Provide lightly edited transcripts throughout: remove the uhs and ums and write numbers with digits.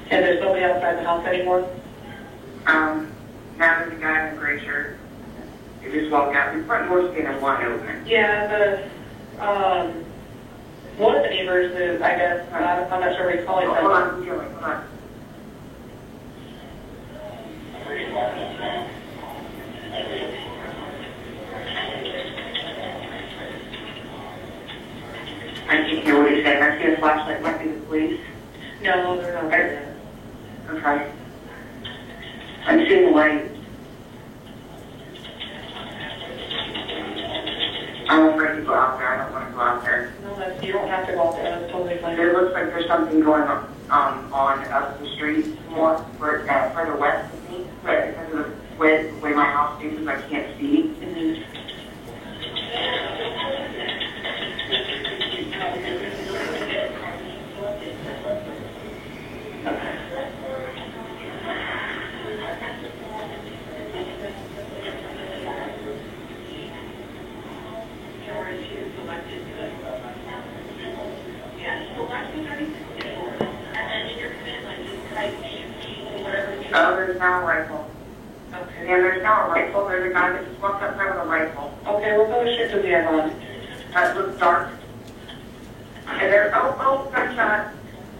And there's nobody outside the house anymore? Now there's a guy in a gray shirt. He just walked out. The front door's standing wide open. Yeah, one of the neighbors is, I guess, I'm not sure what he's calling them. Hold on, hold on. I can't hear what he's saying. I see a flashlight. Might be the police. No, they're not there yet. Okay. I'm seeing light. I'm afraid to go out there. I don't want to go out there. No, you don't have to go out there. That's totally fine. It looks like there's something going on up the street more further west of me, but because of the way my house faces, I can't see. Oh, there's now a rifle. Okay. Yeah, there's now a rifle. There's a guy that just walked up there with a rifle. Okay, what color shirt does he have on? That looks dark. And there's, gunshot.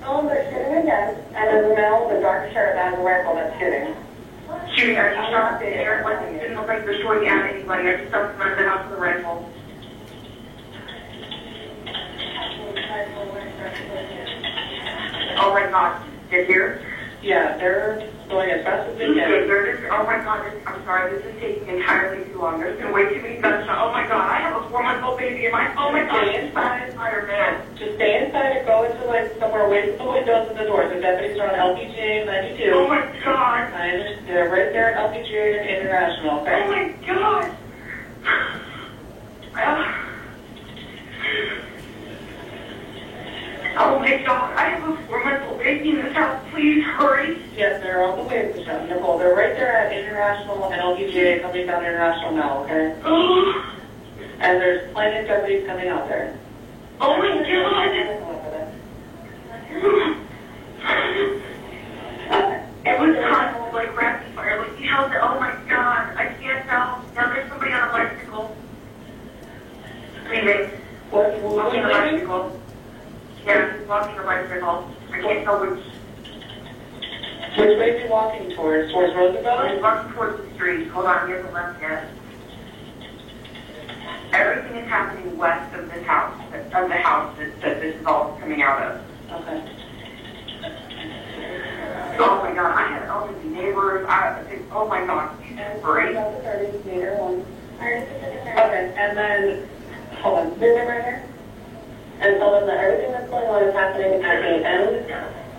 Oh, they're shooting again. And there's a male with a dark shirt that has a rifle that's shooting. Shooting, I just shot the air. It didn't look like they're shooting at anybody. I just jumped in front of the house with a rifle. Oh my God, they're here? Yeah, they're going as fast as they can. Oh my God, I'm sorry, this is taking entirely too long. There's been way too many gunshots. Oh my God, I have a 4-month-old baby in my, oh my God, inside, man. Just stay inside and go into like somewhere away from the windows and the doors. The deputies are on LPGA 92. Oh my God. They're right there at LPGA International, okay? Oh my God. Oh my God, I have a 4-month-old baby in this house. Please hurry. Yes, they're on the way to the Nicole. They're right there at International and LPGA coming down International now, okay? Oh. And there's plenty of deputies coming out there. Oh my God. It was kind of like rapid fire. Like he held it. Oh my God, I can't tell. Now there's somebody on a bicycle. Leaving. Walking a bicycle. Yeah, he's walking a bicycle. I can't tell which. Which way is he walking towards? Towards Roosevelt? He's walking towards the street. Hold on, he hasn't left yet. Everything is happening west of this house, that this is all coming out of. Okay. Oh my God, I had elderly neighbors. Oh my God, great. Okay, and then, hold on, this right here? And tell them that everything that's going on is happening at the end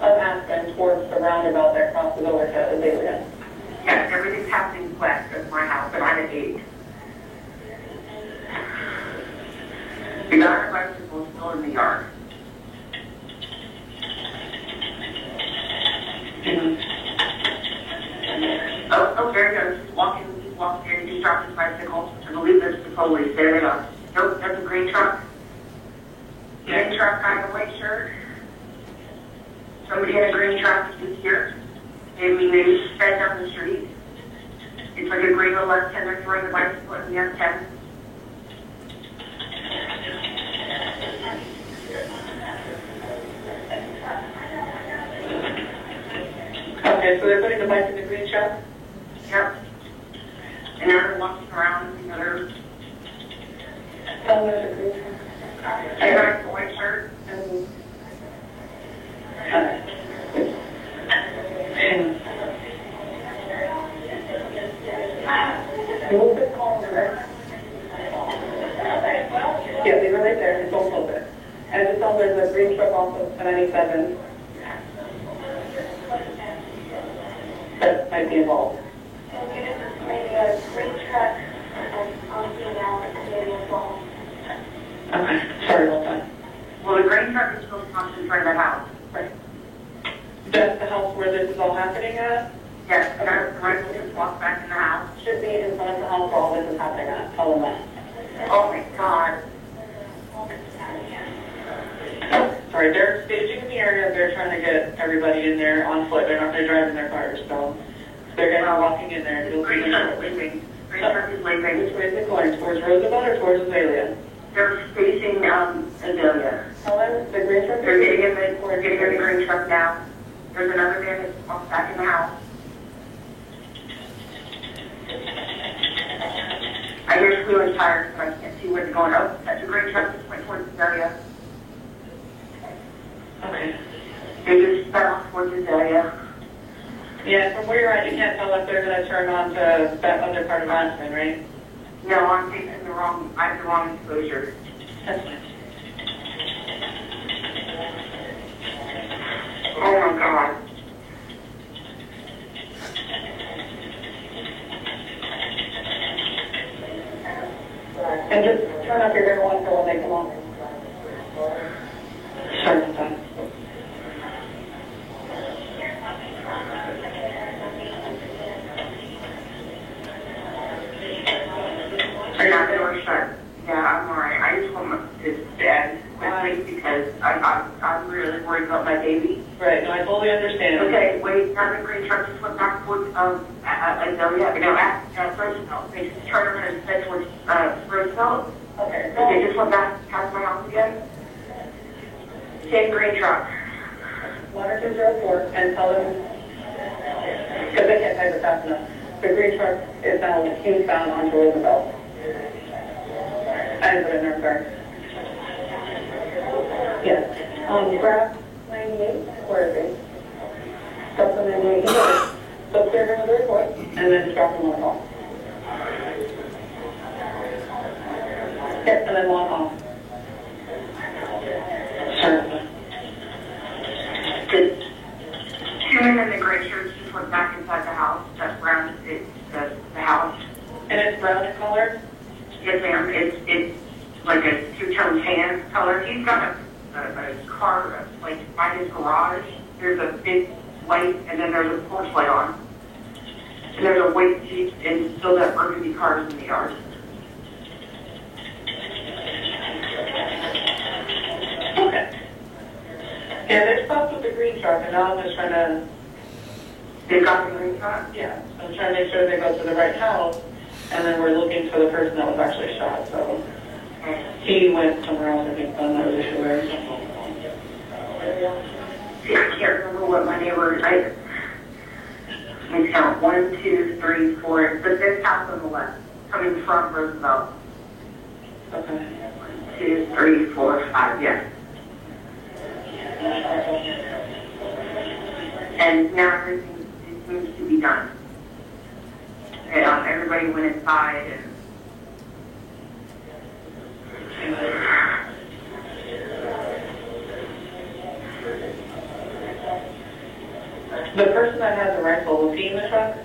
of Aspen towards the roundabout that crosses over to Azalea. Yes, everything's happening west of my house, and I'm at 8. The guy on the bicycle is still in the yard. Oh, there he goes. He's walking in. He dropped his bicycle. I believe that's the police. There they are. Nope, that's a green truck. Green truck, guy in a white shirt. Somebody in a green truck is here. Maybe they sped down the street. It's like a green or left hand. They're throwing the bicycle in the M10. Okay, so they're putting the bike in the green truck? Yep. And now they're walking around, you know, they're... Tell them there's a green truck. I got a white shirt. Move it closer. Yeah, leave it right there and don't move it. And just tell them there's a green truck off of 97 that might be involved. Okay, sorry about that. Well, the green truck is supposed to come in front of the house. Right. That's the house where this is all happening at? Yes, the rifle just walked back in the house. Should be in front of the house where all this is happening at. Tell them that. Oh my God. Oh, sorry. All right, they're staging in the area. They're trying to get everybody in there on foot. They're not going to drive in their cars, so they're going to be walking in there. You'll see Green them. truck is leaving. Green truck is leaving. Which way is it going? Towards Roosevelt or towards Azalea? They're facing Azalea. Helen, the green truck? They're getting in the green truck now. There's another van that's off back in the house. I hear squealing tires, but I can't see where they're going. Oh, that's a green truck that went towards Azalea. Okay. They just sped off towards Azalea. Yeah, from where you're at, you can't tell if they're going to turn on to that other part of Aspen, right? No, I'm taking I have the wrong exposure. That's fine. Oh my God. And just turn up your air one for when they come on. Sorry about that. Are not door shut? Yeah, I'm alright. I just want to bed quickly because I'm really worried about my baby. Right, no, I totally understand. Okay, wait, now the green truck just went back towards Azalea. No, at Roosevelt. They just turned around and sped towards Roosevelt. Okay. They just went back past my house again. Same green truck. 1204 and tell them, because they can't type it fast enough, the green truck is now eastbound onto Roosevelt. I didn't put it in there, sorry. Yes. Grab 98, where is it? Drop them 98, so clear him with the report, and then just drop them on the call. Yes, and then one off. Sure. The two men in the gray shirts just went back inside the house. That's brown. It's the house. And it's brown in color? Yes, ma'am. It's like a two-tone tan color. He's got a car like by his garage. There's a big light, and then there's a porch light on. And there's a white Jeep and still that burgundy cars in the yard. Okay. Yeah, they stopped with the green truck, and now I'm just trying to, They got the green truck? yeah, I'm trying to make sure they go to the right house, and then we're looking for the person that was actually shot, so. He went somewhere else, I think, but I'm not really sure where. See, I can't remember what my neighbor, let me count, 1, 2, 3, 4, the fifth house on the left, coming from Roosevelt. Okay. 1, 2, 3, 4, 5, yes. And now everything seems to be done. And, everybody went inside and The person that has the rifle, was he in the truck?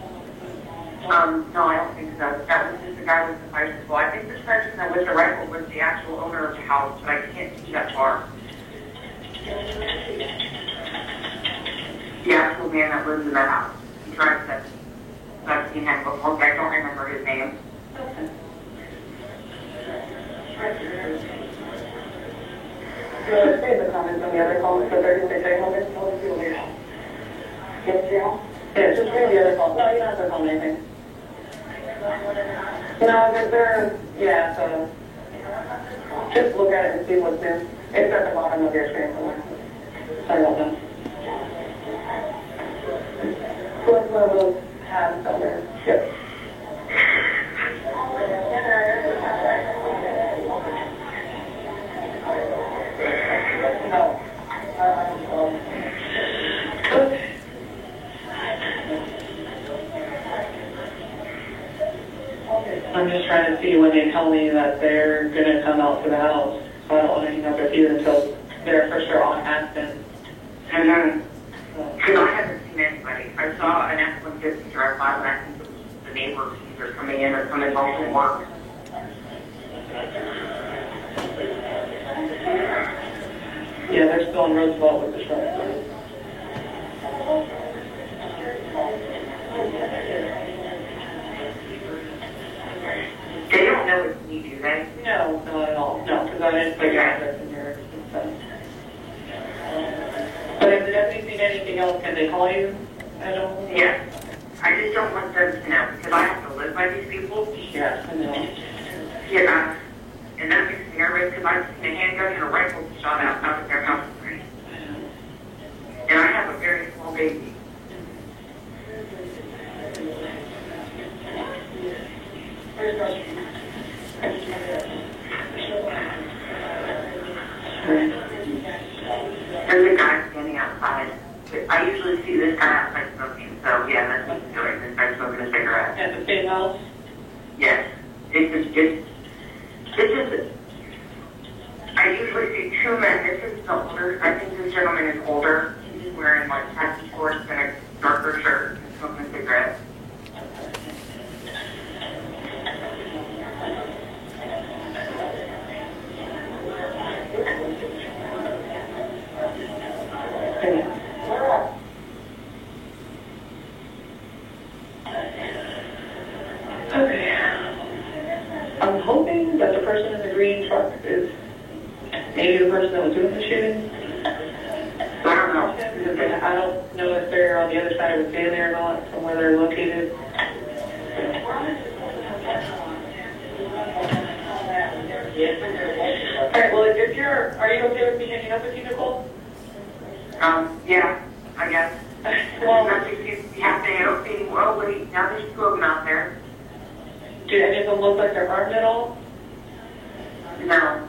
no, I don't think so. That was just the guy with the bicycle. I think the person that with the rifle was the actual owner of the house, but I can't see that far. The actual man that lives in that house. He drives that. I've seen him before, but I don't remember his name. Okay. You want to save the comments on the other call, so 36 800? Yes, Jill? Yeah, just read the other call. No, you don't have to call anything. No, they're, yeah, so just look at it and see what's new. It's at the bottom of your screen somewhere. Sorry about that. What's one of those tabs out there? Yep. No. I'm just trying to see when they tell me that they're going to come out to the house. So I don't want to hang up with you until they're for sure on Aspen. And then, because I haven't seen anybody. I saw an F-150 drive by, but I think it was the neighbors either coming in or coming home from work. Yeah, they're still on Roosevelt with the truck. They don't know it's me, do they? No, not at all. No, because I didn't put your address in your stuff. deputies need anything else, can they call you at all? Yes. I just don't want them to know, because I have to live by these people. Yes, I know. Yeah. And that makes me nervous, because I've seen a handgun and a rifle shot out of their house. And I have a very small baby. There's a guy standing outside. I usually see this guy outside smoking, so yeah, that's what he's doing. This guy's smoking a cigarette. At the same house? Yes. It's just, I usually see two men. This is the older, I think this gentleman is older. He's wearing like khaki shorts and a darker shirt and smoking a cigarette. Okay. I'm hoping that the person in the green truck is maybe the person that was doing the shooting. I don't know. I don't know if they're on the other side of the family or not, from where they're located. Alright, well, if you're, are you okay with me hanging up with you, Nicole? Yeah, I guess. Well, You have to open, oh wait, now there's two of them out there. do any of them look like they're armed at all? No.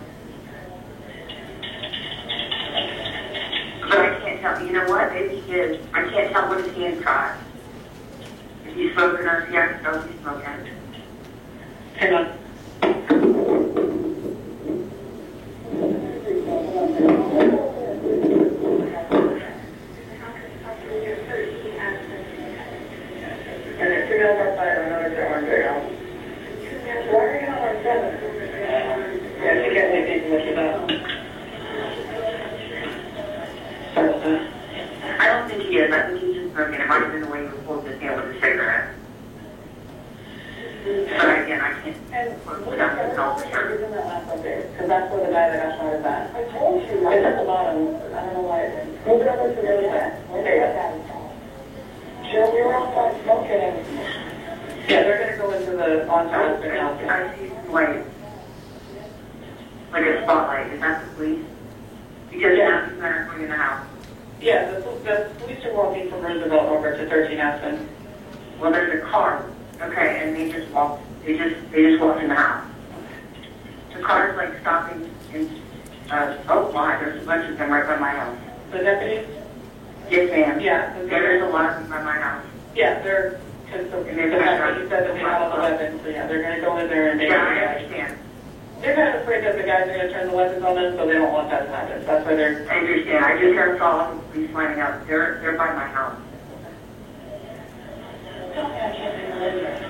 But I can't tell, you know what, maybe he is. I can't tell what his hands got. If he's smoking or if he has to know he's smoking. Hang on. And there's two males outside and another girl in their house. Why are you not on 7? Yeah, she can't take anything much of that. Sorry about that. I don't think he is. I think he's just smoking. It might have been the way he was holding his hand with a cigarette. But again, I can't put up his own shirt. Because that's where the guy that got shot is at. I told you. It's at the bottom. I don't know why. Move it over to the other side. There you go. Sure, we were outside smoking. Yeah, they're going to go into the on-site now. I see some light. Like a spotlight. Is that the police? Because now he's not going in the house. Yeah, the police are walking from Roosevelt over to 13 Aspen. Well, there's a car. Okay, and they just walked in the house. The car's like stopping in, oh my, there's a bunch of them right by my house. The deputies? Yes, ma'am. Yeah. There's a lot of them by my house. Yeah, they're, because the fact that you said that we had all the weapons, so yeah, they're going to go in there and Yeah, I understand. They're kind of afraid that the guys are going to turn the weapons on them, so they don't want that to happen. That's why they're... I understand. I just heard all of the police lining up. They're by my house.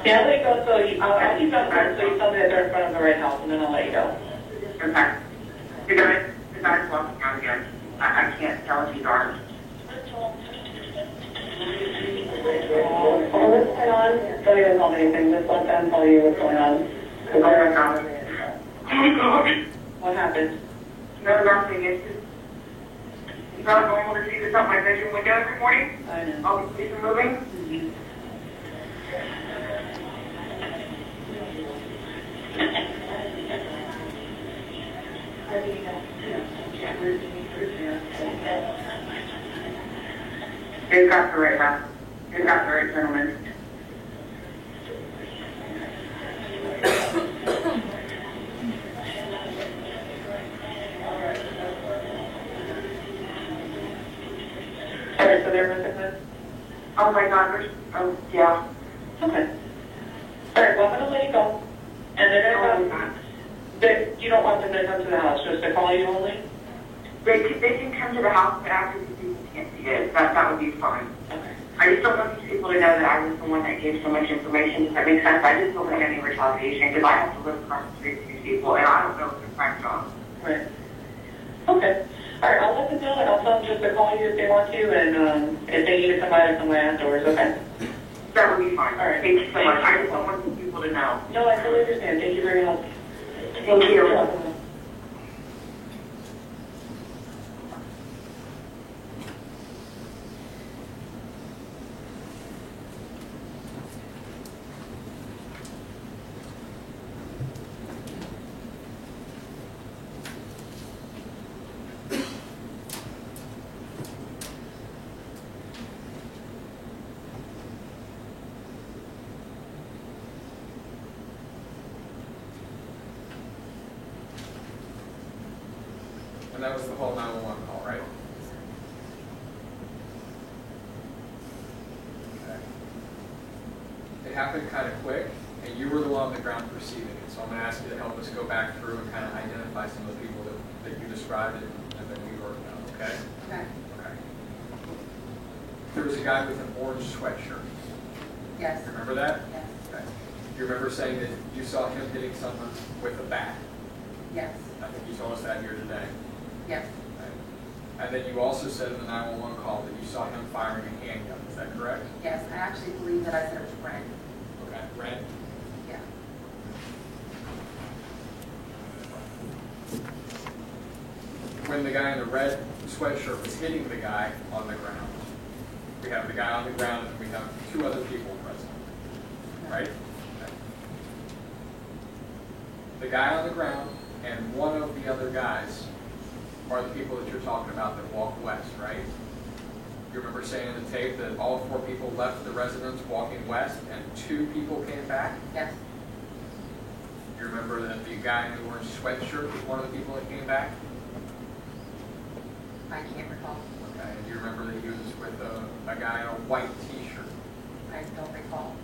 Yeah, I'll let you go, so I'll keep on front, so you tell me that they're in front of the right house, and then I'll let you go. Okay. The guy's walking out again. I can't tell if he's armed. Well, what's going on? Don't even tell me anything. Just let them tell you what's going on. Oh my God. Oh my God. What happened? No, nothing. It's just, it's not normal to see this out my bedroom window every morning. I know. All the police are moving. Mm-hmm. They've got the right house. They've got the right gentleman. Alright, so they're missing this? Oh my God, there's, oh, yeah. Okay. Alright, well, I'm going to let you go. And they're going to come. You don't want them to come to the house, just to call you only? They can come to the house, but after these people can't see it. That would be fine. Okay. I just don't want these people to know that I was the one that gave so much information. Does that make sense? I just don't want any retaliation because I have to live across the street from these people, and I don't know if they're crime jobs. Right. Okay. Alright, I'll let them know, and I'll tell them just to call you if they want to, and if they need to come by, they'll come by afterwards, okay? That would be fine. All right. Thank you so much. I just don't want these people to know. No, I totally understand. Thank you for your help. Thank you. You're welcome. that was the whole 911 call, right? Okay. It happened kind of quick, and you were the one on the ground receiving it. So I'm going to ask you to help us go back through and kind of identify some of the people that you described and that we wrote down, okay? Okay. Okay. There was a guy with an orange sweatshirt. Yes. Remember that? Yes. Okay. You remember saying that you saw him hitting someone with a bat. Yes. I think you told us that here today. Yes. Okay. And then you also said in the 911 call that you saw him firing a handgun. Is that correct? Yes. I actually believe that I said it was Brent. Okay. Ren? Yeah. When the guy in the red sweatshirt was hitting the guy on the ground, we have the guy on the ground and we have two other people present, right? Okay. The guy on the ground and one of the other guys are the people that you're talking about that walked west, right? You remember saying in the tape that all 4 people left the residence walking west and 2 people came back? Yes. You remember that the guy in the orange sweatshirt was one of the people that came back? I can't recall. Okay, and you remember that he was with a guy in a white t-shirt? I don't recall.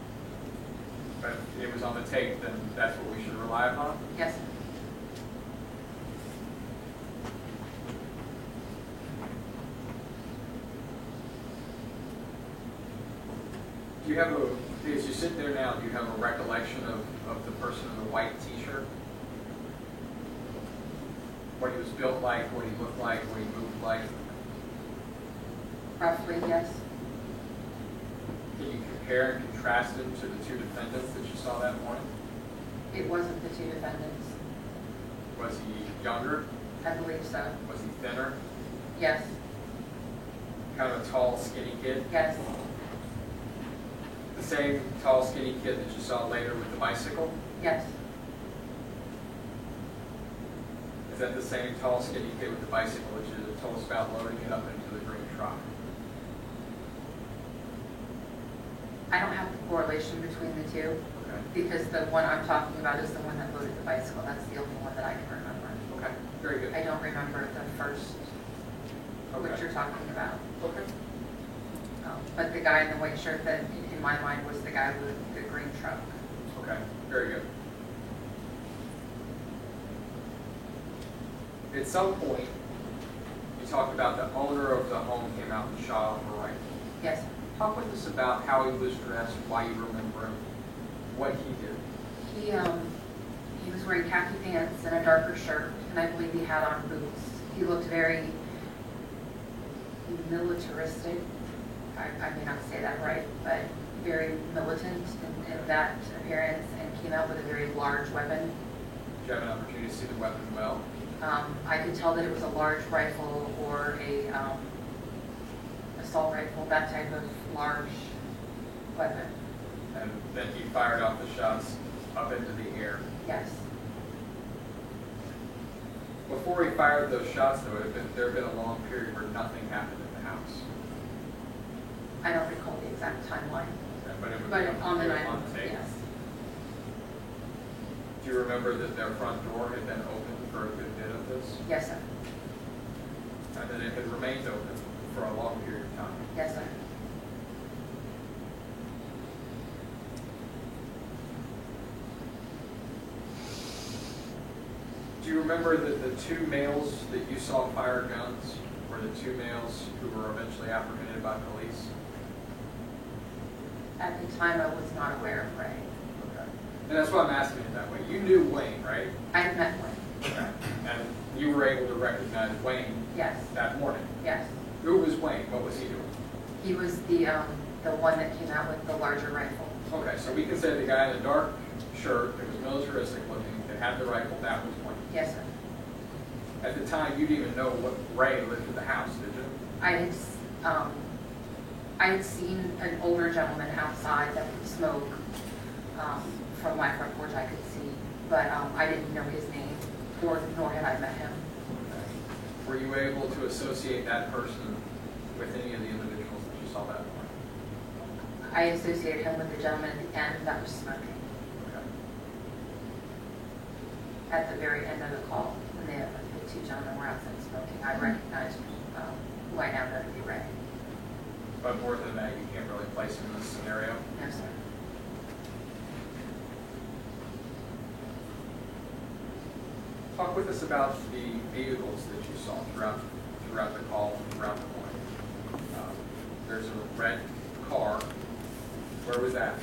But if it was on the tape, then that's what we should rely upon? Yes. Do you have as you sit there now, do you have a recollection of the person in the white t-shirt? What he was built like, what he looked like, what he moved like? Roughly, yes. Can you compare and contrast him to the 2 defendants that you saw that morning? It wasn't the 2 defendants. Was he younger? I believe so. Was he thinner? Yes. Kind of a tall, skinny kid? Yes. The same tall, skinny kid that you saw later with the bicycle? Yes. Is that the same tall, skinny kid with the bicycle that you told us about loading it up into the green truck? I don't have the correlation between the 2 Okay. because the one I'm talking about is the one that loaded the bicycle. That's the only one that I can remember. Okay, very good. I don't remember the first, Okay. what you're talking about. Okay. But the guy in the white shirt that, in my mind, was the guy with the green truck. Okay, very good. At some point, you talked about the owner of the home came out and shot off a rifle. Yes. Talk with us about how he was dressed, why you remember him, what he did. He was wearing khaki pants and a darker shirt, and I believe he had on boots. He looked very militaristic. I may not say that right, but very militant in that appearance, and came out with a very large weapon. Did you have an opportunity to see the weapon well? I could tell that it was a large rifle or a assault rifle, that type of large weapon. And then he fired off the shots up into the air. Yes. Before he fired those shots, though, there had been a long period where nothing happened in the house. I don't recall the exact timeline, But it would but be on the on 9th, tape. yes. Do you remember that their front door had been open for a good bit of this? Yes, sir. And that it had remained open for a long period of time? Yes, sir. Do you remember that the 2 males that you saw fire guns were the 2 males who were eventually apprehended by police? At the time, I was not aware of Ray. Okay. And that's why I'm asking it that way. You knew Wayne, right? I had met Wayne. Okay. And you were able to recognize Wayne Yes, that morning. yes. Who was Wayne? What was he doing? He was the one that came out with the larger rifle. Okay, so we can say the guy in the dark shirt that was militaristic looking, that had the rifle, that was Wayne. Yes, sir. At the time, you didn't even know what Ray lived in the house, did you? I had seen an older gentleman outside that would smoke from my front porch. I could see, but I didn't know his name, nor had I met him. Were you able to associate that person with any of the individuals that you saw that morning? I associated him with the gentleman at the end that was smoking Okay. at the very end of the call when the two gentlemen were outside smoking. I recognized who I now know to be Ray. But more than that, you can't really place him in this scenario. No, sir. Talk with us about the vehicles that you saw throughout the call and throughout the morning. There's a red car. Where was that?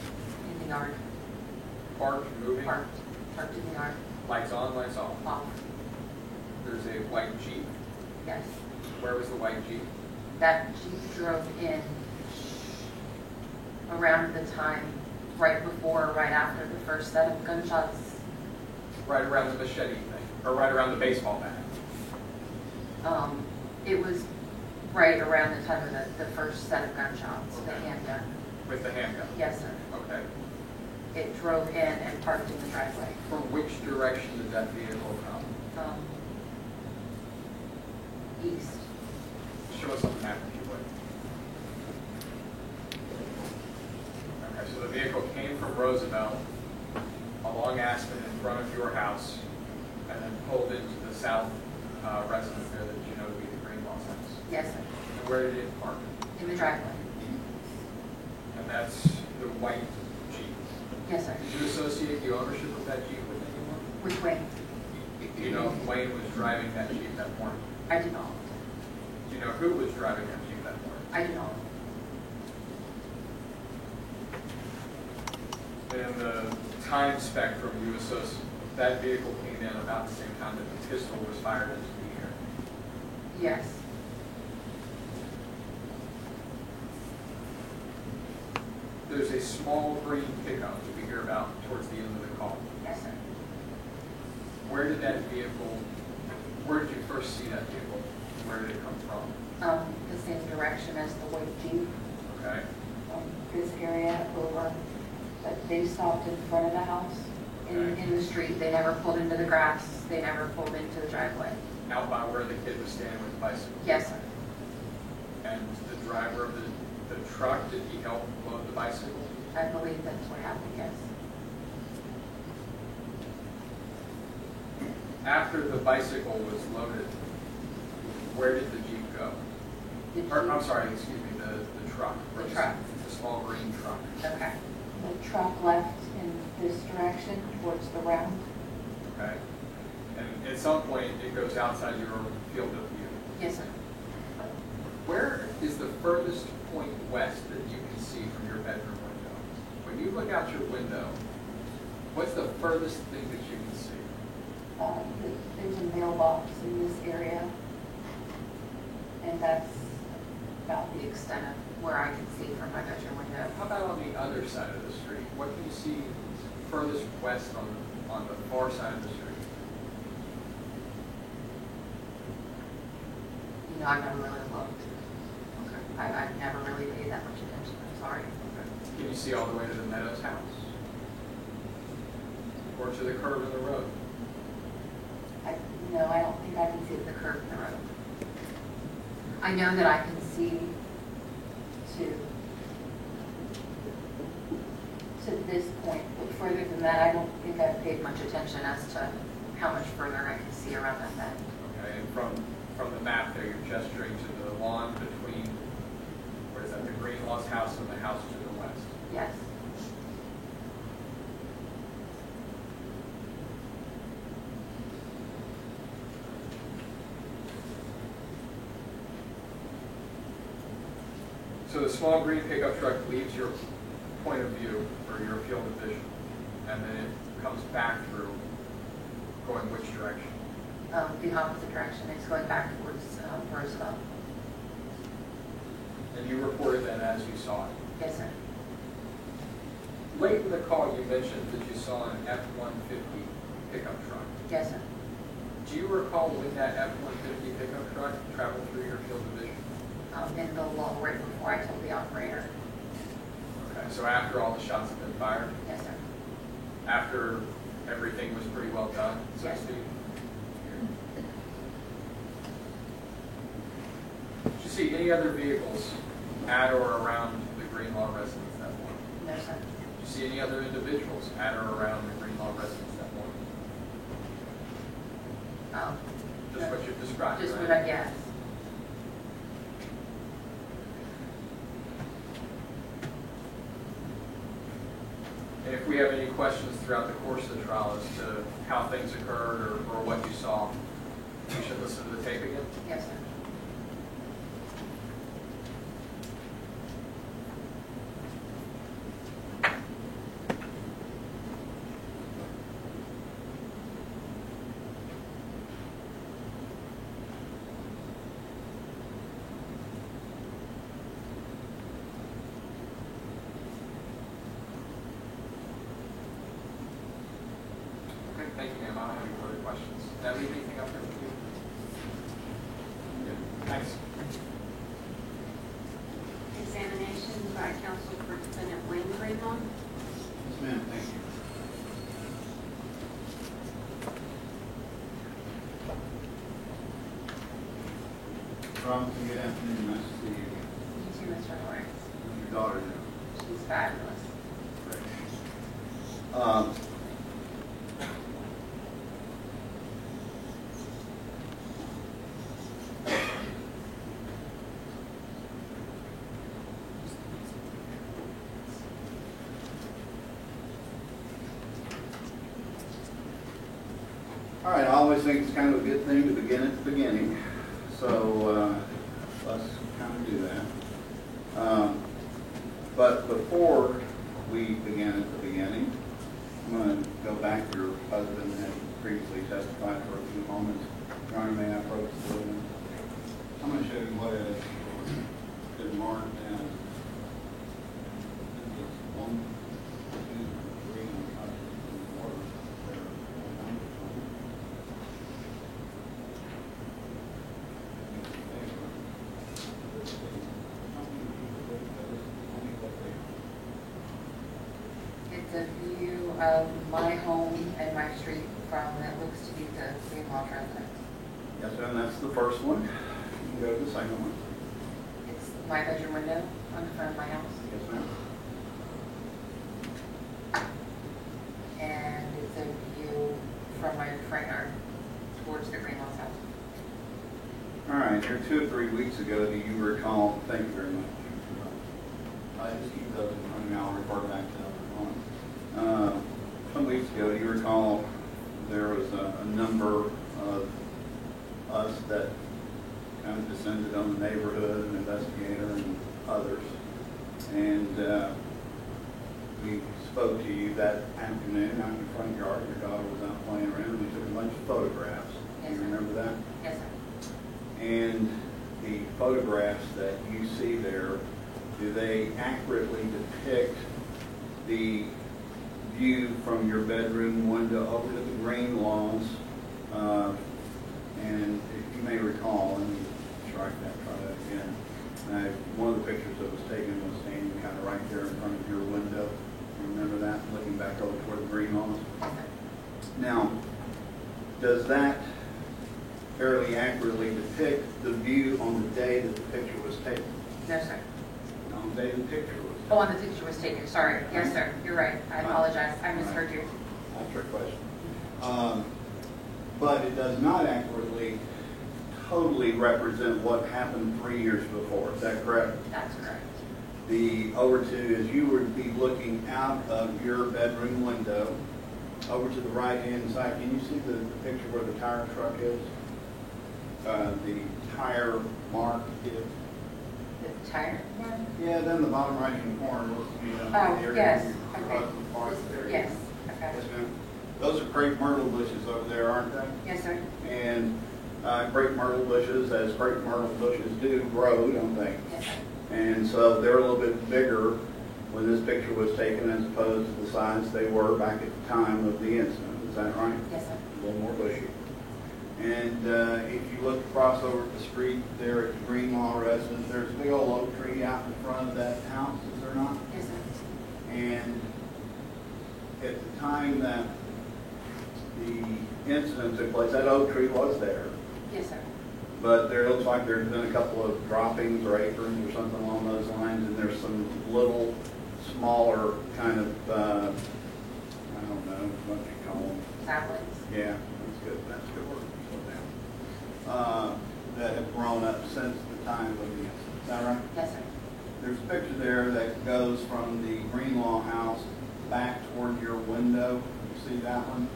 In the yard. Parked, moving? Parked in the yard. Lights on, lights off. Off. There's a white Jeep. Yes. Where was the white Jeep? That Jeep drove in around the time, right before, right after the first set of gunshots. Right around the machete thing, or right around the baseball bat? It was right around the time of the first set of gunshots, the Okay. handgun. With the handgun? Yes, sir. Okay. It drove in and parked in the driveway. From which direction did that vehicle come? East. Show us on the map if you would. Okay, so the vehicle came from Roosevelt along Aspen in front of your house and then pulled into the south residence there that you know to be the Greenlaw's house. Yes, sir. And where did it park? In the driveway. And that's the white Jeep. Yes, sir. Did you associate the ownership of that Jeep with anyone? Which way? You know if Wayne was driving that Jeep that morning? I do not. Do you know who was driving that Jeep that morning? I do not. In the time spectrum, you associate that vehicle came in about the same time that the pistol was fired into the air. Yes. There's a small green pickup that we hear about towards the end of the call. Yes, sir. Where did you first see that vehicle? Where did it come from? The same direction as the white Jeep. Okay. This area over, but they stopped in front of the house in the street. They never pulled into the grass. They never pulled into the driveway. Out by where the kid was standing with the bicycle? Yes, sir. And the driver of the truck, did he help load the bicycle? I believe that's what happened, yes. After the bicycle was loaded, where did the Jeep go? I'm sorry, excuse me, the truck. The truck. The small green truck. Okay. The truck left in this direction towards the round. Okay. And at some point, it goes outside your field of view. Yes, sir. Where is the furthest point west that you can see from your bedroom window? When you look out your window, what's the furthest thing that you can see? There's a mailbox in this area, and that's About the extent of where I can see from my bedroom window. How about on the other side of the street? What can you see furthest west on the far side of the street? You know, I've never really looked. I've never really paid that much attention. I'm sorry. Okay. Can you see all the way to the Meadows house? Or to the curve in the road? no, I don't think I can see The curve in the road. I know that I can see to this point, but further than that, I don't think I've paid much attention as to how much further I can see around that bend. Okay, and from the map there, you're gesturing to the lawn between, what is that, the Greenlaw's house and the house to the west. Yes. So the small green pickup truck leaves your point of view, or your field of vision, and then it comes back through, going which direction? The opposite direction. It's going back towards Roosevelt. And you reported that as you saw it. Yes, sir. Late in the call, you mentioned that you saw an F-150 pickup truck. Yes, sir. Do you recall when that F-150 pickup truck traveled through your field of vision? In the lull right before I told the operator. Okay, so after all the shots had been fired, Yes, sir. after everything was pretty well done, so to Yes. speak? Did you see any other vehicles at or around the Greenlaw residence that morning? No, sir. Did you see any other individuals at or around the Greenlaw residence that morning? Just what you've described, Just right? what I, yes. And if we have any questions throughout the course of the trial as to how things occurred or what you saw, you should listen to the tape again. Yes, sir. Okay, thank you, ma'am. I don't have any further questions. Did that leave anything up there for you? Good. Thanks. Examination by counsel for defendant Wayne Greenlaw. Yes, ma'am, thank you. Robinson, good afternoon, nice to see you. You too, Mr. Lawrence. How's your daughter doing? She's fabulous. Um, All right, I always think it's kind of a good thing to begin at the beginning, so let's kind of do that. But before we begin at the beginning, I'm going to go back to your husband had previously testified for a few moments. Your Honor, may I approach the witness? I'm going to show you what it is marked as. One, two, three, and five, four. It's a view of my home and my street from what looks to be the Greenlaw residence. Yes, sir, and that's the first one. You can go to the second one. It's my bedroom window on the front of my house, Yes, ma'am. and it's a view from my front yard towards the Greenlaw's house. All right, here 2 or 3 weeks ago, do you recall, thank you very much. I just keep those in front of me, I'll refer back to that one. Some weeks ago, do you recall there was a number of us that kind of descended on the neighborhood, an investigator and others. And we spoke to you that afternoon out in the front yard. Your daughter was out playing around. We took a bunch of photographs. Do you remember that? Yes, sir. And the photographs that you see there, do they accurately depict the view from your bedroom window over to the Greenlaws? And if you may recall, let me strike that, try that again. One of the pictures that was taken was standing kind of right there in front of your window. Remember that, looking back over toward the Greenlaws? Yes, sir. Now, does that fairly accurately depict the view on the day that the picture was taken? No, sir. On the day the picture was taken? Oh, on the picture was taken, sorry. Yes, sir, you're right. I apologize. I misheard you. That's your question. But it does not accurately, totally represent what happened 3 years before. Is that correct? That's correct. The over to, as you would be looking out of your bedroom window, over to the right-hand side, can you see the picture where the tire truck is? The tire mark is? The tire mark? Yeah, then the bottom right-hand corner looks to be the Oh, area yes, where your okay. husband parked there. Yes, okay. Yes, ma'am. Those are crepe myrtle bushes over there, aren't they? Yes, sir. And crepe myrtle bushes, as crepe myrtle bushes do, grow, don't they? Yes, sir. And so they're a little bit bigger when this picture was taken as opposed to the size they were back at the time of the incident. Is that right? Yes, sir. A little more bushy. And if you look across over the street there at the Greenlaw residence, there's a big old oak tree out in front of that house, is there not? Yes, sir. And at the time that the incident took place, that oak tree was there. Yes, sir. But there looks like there's been a couple of droppings or acorns or something along those lines, and there's some little smaller kind of, I don't know what you call them. Saplings. Yeah, that's good. That's good word. Slow that have grown up since the time of the, is that right? Yes, sir. There's a picture there that goes from the Greenlaw house back toward your window. You see that one?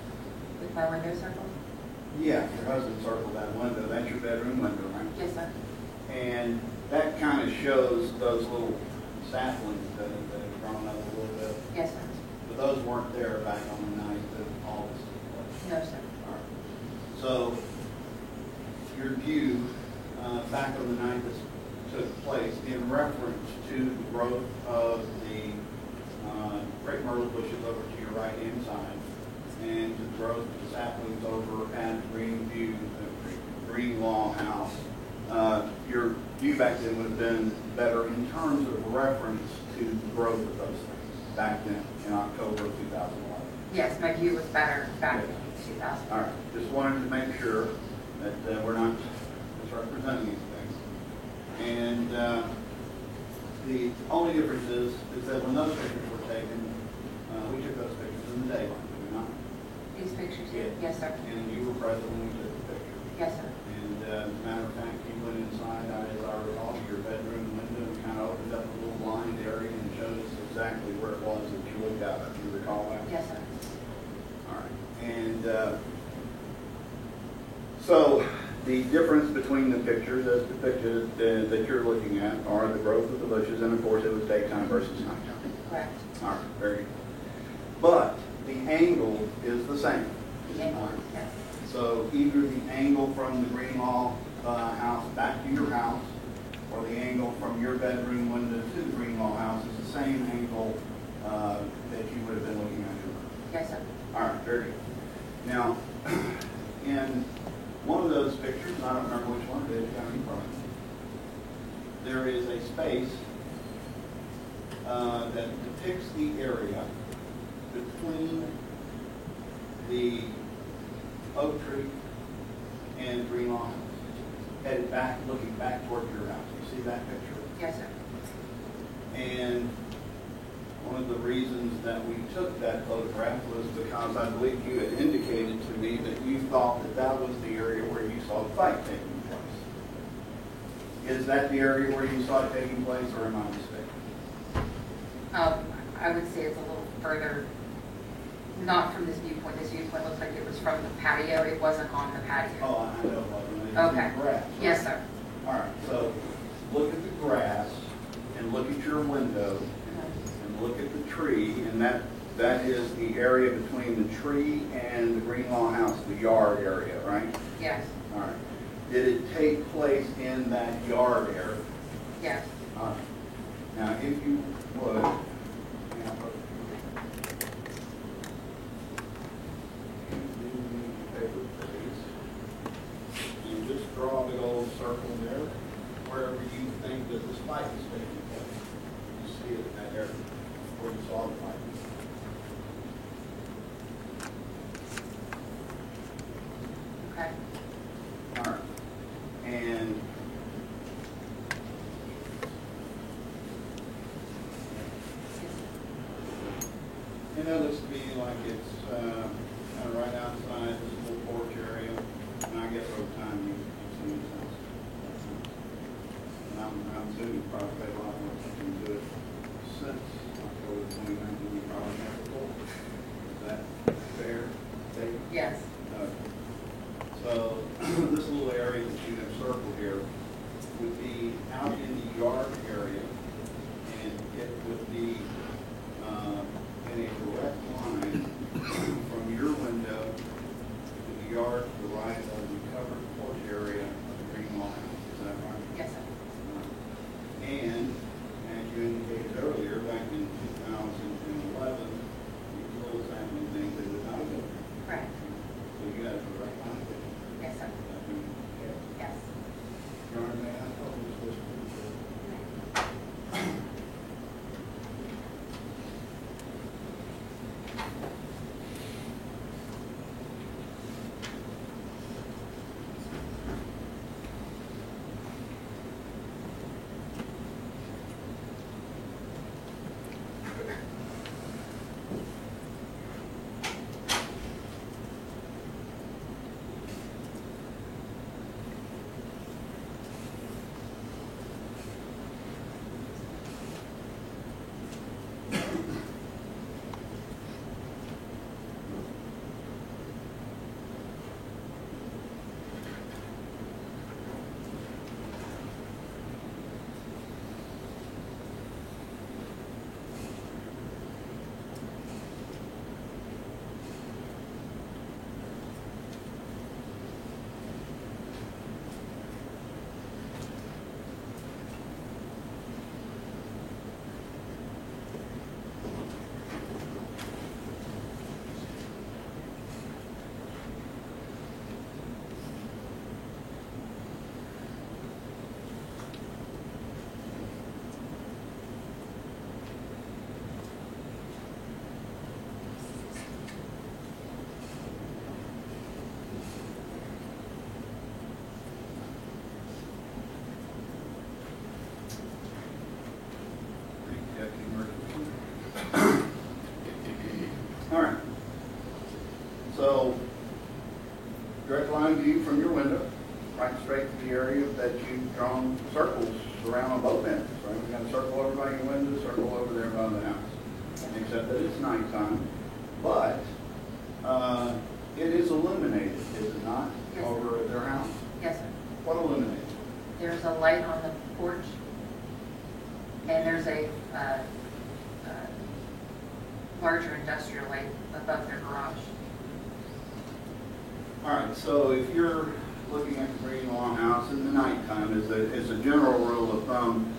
With my window circle? Yeah, your husband circled that window. That's your bedroom window, right? Yes, sir. And that kind of shows those little saplings that have grown up a little bit. Yes, sir. But those weren't there back on the night that all this took place. No, sir. All right. So your view back on the night this took place in reference to the growth of the crepe myrtle bushes over to your right-hand side and the growth of the saplings over at Greenview, the Greenlaw house. Your view back then would have been better in terms of reference to the growth of those things back then in October of 2011. Yes, my view was better back in 2000. All right, just wanted to make sure that we're not misrepresenting these things. And the only difference is that when those pictures were taken, we took those pictures in the daylight, did we not? These pictures? Yeah. Yes, sir. And you were present when we took the picture. Yes, sir. And as a matter of fact, you went inside, as I recall, to your bedroom window and kind of opened up a little blind area and showed us exactly where it was that you looked out. If you recall that? Yes, sir. All right. And so the difference between the pictures as depicted that you're looking at are the growth of the bushes, and of course it was daytime versus nighttime. Correct. All right, very good. But the angle is the same. Is it Yes. not? Yes. So either the angle from the Greenlaw house back to your house, or the angle from your bedroom window to the Greenlaw house is the same angle that you would have been looking at your room. Yes, sir. All right, very good. Now, in one of those pictures, and I don't remember which one it is, down in front, there is a space that depicts the area between the oak tree and Greenlaw house, headed back, looking back toward your house. You see that picture? Yes, sir. And one of the reasons that we took that photograph was because I believe you had indicated to me that you thought that that was the area where you saw the fight taking place. Is that the area where you saw it taking place, or am I mistaken? I would say it's a little further, not from this viewpoint. This viewpoint looks like it was from the patio. It wasn't on the patio. Oh, I know, Logan. It's Okay. in the grass. Yes, sir. All right, so look at the grass and look at your window and look at the tree, and that is the area between the tree and the Greenlaw house, the yard area, right? Yes. All right. Did it take place in that yard area? Yes. All right. Now, if you would, and just draw a big old circle there, wherever you think that this fight is taking place. You see it in that area where you saw the fight. Okay. All right. And it looks to me like it's kind of right outside this little porch area. And I guess over time you've seen this house. And I'm assuming you probably paid a lot more attention to it since October 2019. You probably have before. Is that fair statement? Yes. So this little area that you have circled here would be out in the yard area, and it would be in a direct line from your window to the yard to the right of the covered porch area of the Greenlaw house. Is that right? Yes, sir. And straight to the area that you've drawn circles around on both ends, right? We've got a circle over by your window, a circle over there by the house, except that it's nighttime. But it is illuminated, is it not, Yes. over at their house? Yes, sir. What illuminated? There's a light on the porch, and there's a larger industrial light above their garage. All right, so if you're looking at the Greenlaw house in the nighttime, as a general rule of thumb,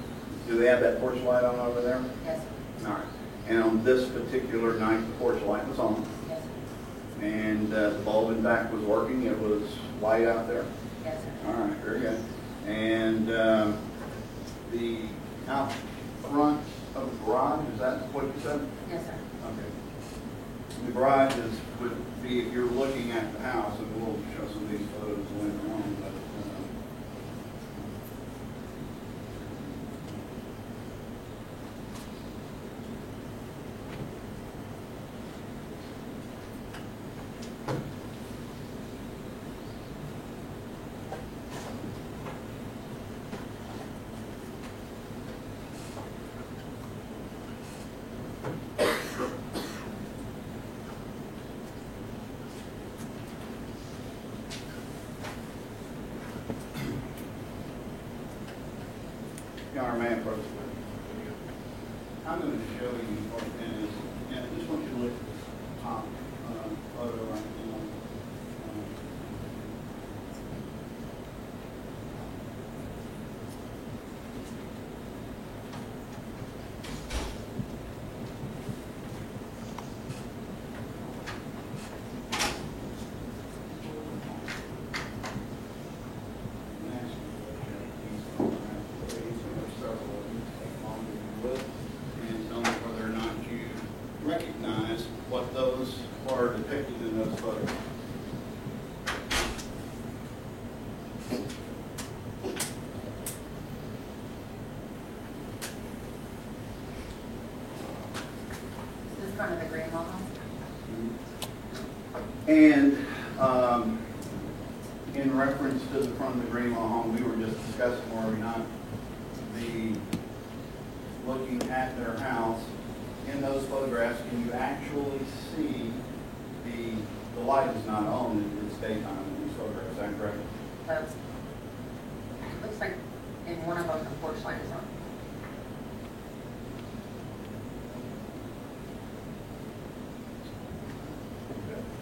do they have that porch light on over there? Yes, sir. All right. And on this particular night, the porch light was on, Yes, sir. and the bulb in back was working. It was light out there. Yes, sir. All right, very good. And the out front of the garage, is that what you said? Yes, sir. Okay. The garage would be, if you're looking at the house, and we'll show some of these photos later on, but Your man approach. I'm going to show you what it is, and I just want you to look at this top photo right now. And tell me whether or not you recognize what those are depicted in those photos. This is front of the Greenlaw home. And in reference to the front of the Greenlaw home, we were just discussing, were we not, looking at their house. In those photographs, can you actually see the light is not on, it's daytime in these photographs, is that correct? It looks like in one of them, the porch light is on.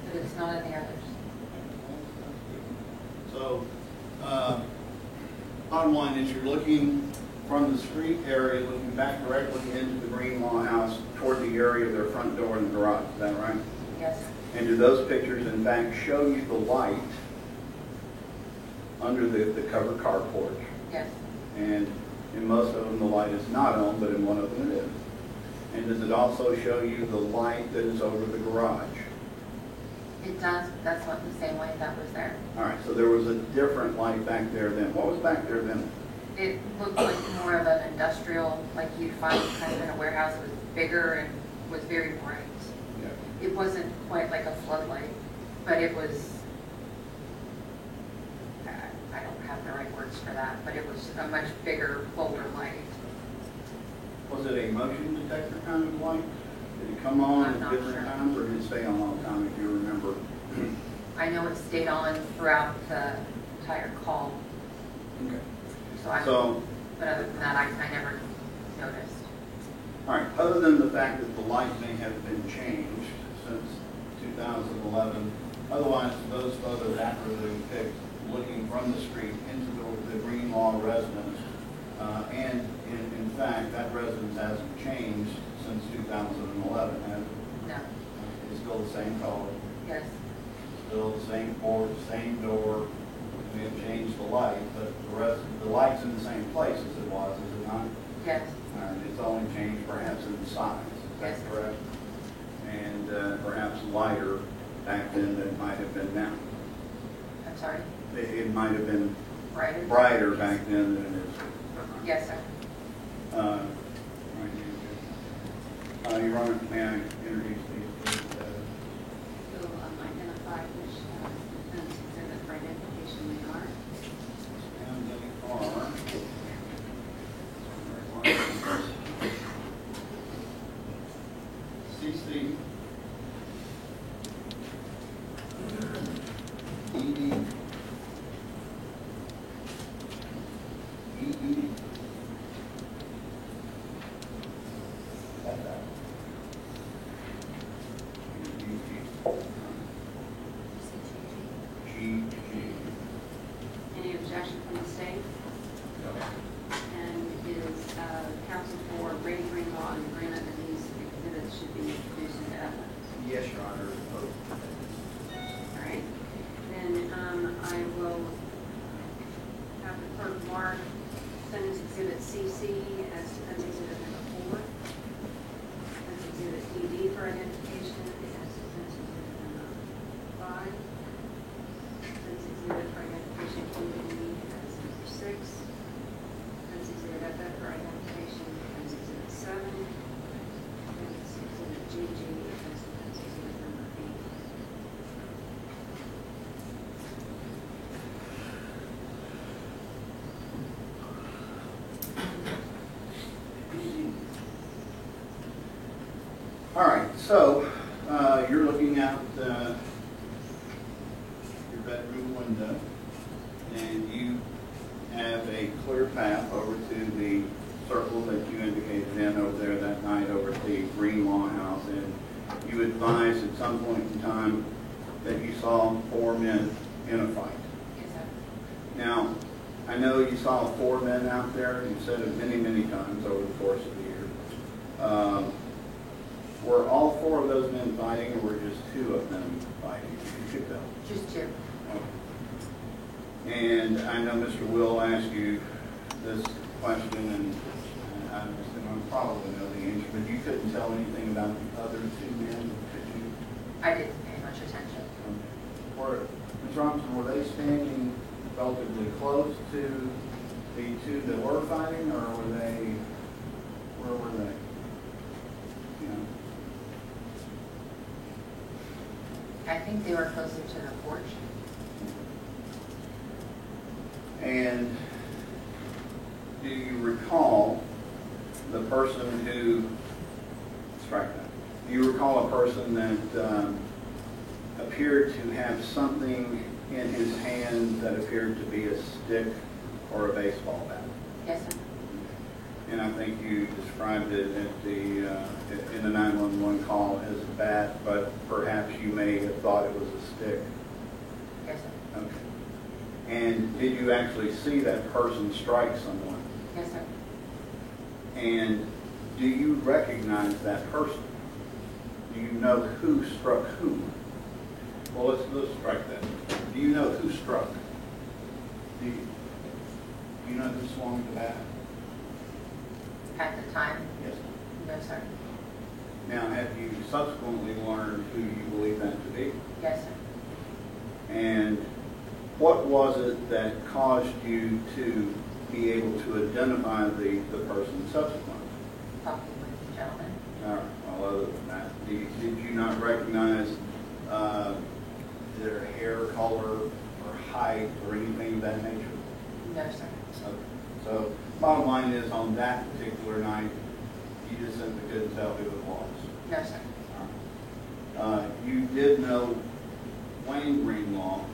But it's not in the others. So, bottom line is you're looking from the street area, looking back directly into the Greenlaw house toward the area of their front door and the garage, is that right? Yes, And do those pictures in fact show you the light under the covered carport? yes, And in most of them, the light is not on, but in one of them it is. And does it also show you the light that is over the garage? it does. That's not the same light that was there. All right, so there was a different light back there then. What was back there then? It looked like more of an industrial, like you'd find kind of in a warehouse. It was bigger and was very bright. Yeah. It wasn't quite like a floodlight, but it was, I don't have the right words for that, but it was a much bigger, bolder light. Was it a motion detector kind of light? Did it come on I'm at not different sure. times, or did it stay on all the time, if you remember? I know it stayed on throughout the entire call, Okay. so but other than that, I never noticed. All right, other than the fact that the light may have been changed since 2011, otherwise those photos accurately depict looking from the street into the Greenlaw residence, and in fact, that residence hasn't changed since 2011, has it? No, It's still the same color, yes, still the same porch, same door. We have changed the light, but the light's in the same place as it was, is it not? yes, It's only changed perhaps in size, is that Yes. correct? And perhaps lighter back then than it might have been now. I'm sorry, It might have been brighter? brighter back then than it is. Yes, sir. Your Honor, may I introduce these, please? You'll identify which defense exhibit for identification they are. at that. G. Any objection from the state? And is council for Ray Greenlaw in agreement that these exhibits should be introduced into evidence? Yes, Your Honor. All right. Then I will have the clerk mark Defendant's Exhibit CC as Defense Exhibit number 4. Defense Exhibit DD for identification as Defense Exhibit number 5. Defense Exhibit for identification DD as number 6. Defense Exhibit FF for identification as Exhibit 7. Defense Exhibit GG as Defense Exhibit number 8. All right, so you're looking out your bedroom window, and you have a clear path over to the circle that you indicated in over there that night over at the Greenlaw house, and you advised at some point in time that you saw 4 men in a fight. Yes, sir. Now, I know you saw 4 men out there. You said it many, many times over the course of the year. Were all 4 of those men fighting, or were just 2 of them fighting? You could tell. Just 2. Okay. And I know Mr. Will asked you this question, and I probably know the answer, but you couldn't tell anything about the other 2 men, could you? I didn't pay much attention. Ms. Robinson, were they standing relatively close to the 2 that were fighting, or where were they? You know? I think they were closer to the porch. And do you recall the person who, strike that, do you recall a person that appeared to have something in his hand that appeared to be a stick or a baseball bat? Yes, sir. And I think you described it at in the 911 call as a bat, but perhaps you may have thought it was a stick. Yes, sir. Okay. And did you actually see that person strike someone? Yes, sir. And do you recognize that person? Do you know who struck who? Well, let's strike that. Do you know who struck? Do you know who swung the bat? At the time? Yes. No, sir. Now, have you subsequently learned who you believe that to be? Yes, sir. And what was it that caused you to be able to identify the person subsequently? Talking with the gentleman. All right. Well, other than that, did you not recognize their hair color or height or anything of that nature? No, sir. Okay. So, bottom line is, on that particular night, you just simply couldn't tell who it was. No, sir. All right. You did know Wayne Greenlaw.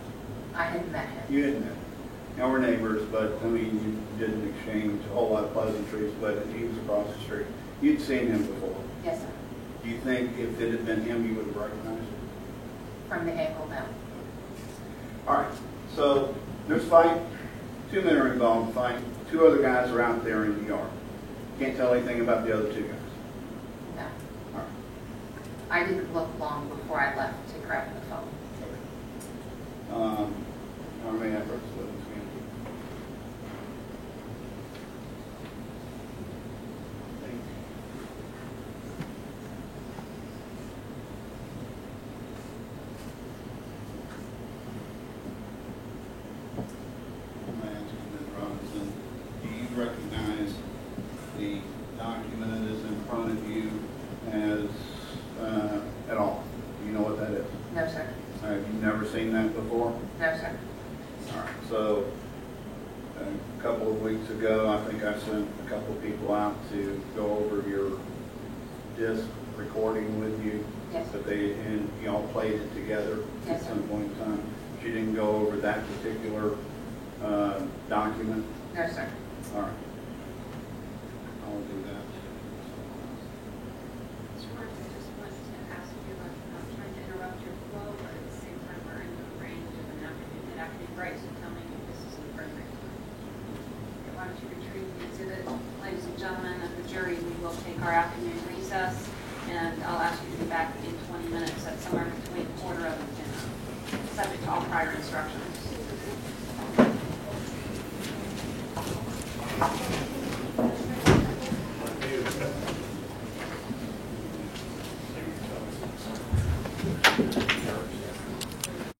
I had met him. You didn't know. Now, we're neighbors, but, I mean, you didn't exchange a whole lot of pleasantries, but he was across the street. You'd seen him before. Yes, sir. Do you think if it had been him, you would have recognized him? From the angle, no. All right. So, there's a fight. 2 men are involved in the fight. 2 other guys are out there in the yard. Can't tell anything about the other 2 guys. No. All right. I didn't look long before I left to grab the phone. Okay. How many efforts was it? Recognize the document that is in front of you as at all? Do you know what that is? No, sir. Have you never seen that before? No, sir. All right. So a couple of weeks ago, I think I sent a couple of people out to go over your disc recording with you. Yes. But and y'all played it together Yes, at sir. some point in time. But you didn't go over that particular document. No, sir. All right. I'll do that. to tell me if this is an appropriate time. Okay, why don't you retrieve the exhibit? Ladies and gentlemen of the jury, we will take our afternoon recess, and I'll ask you to be back in 20 minutes at somewhere between 9:45 and 10, subject to all prior instructions.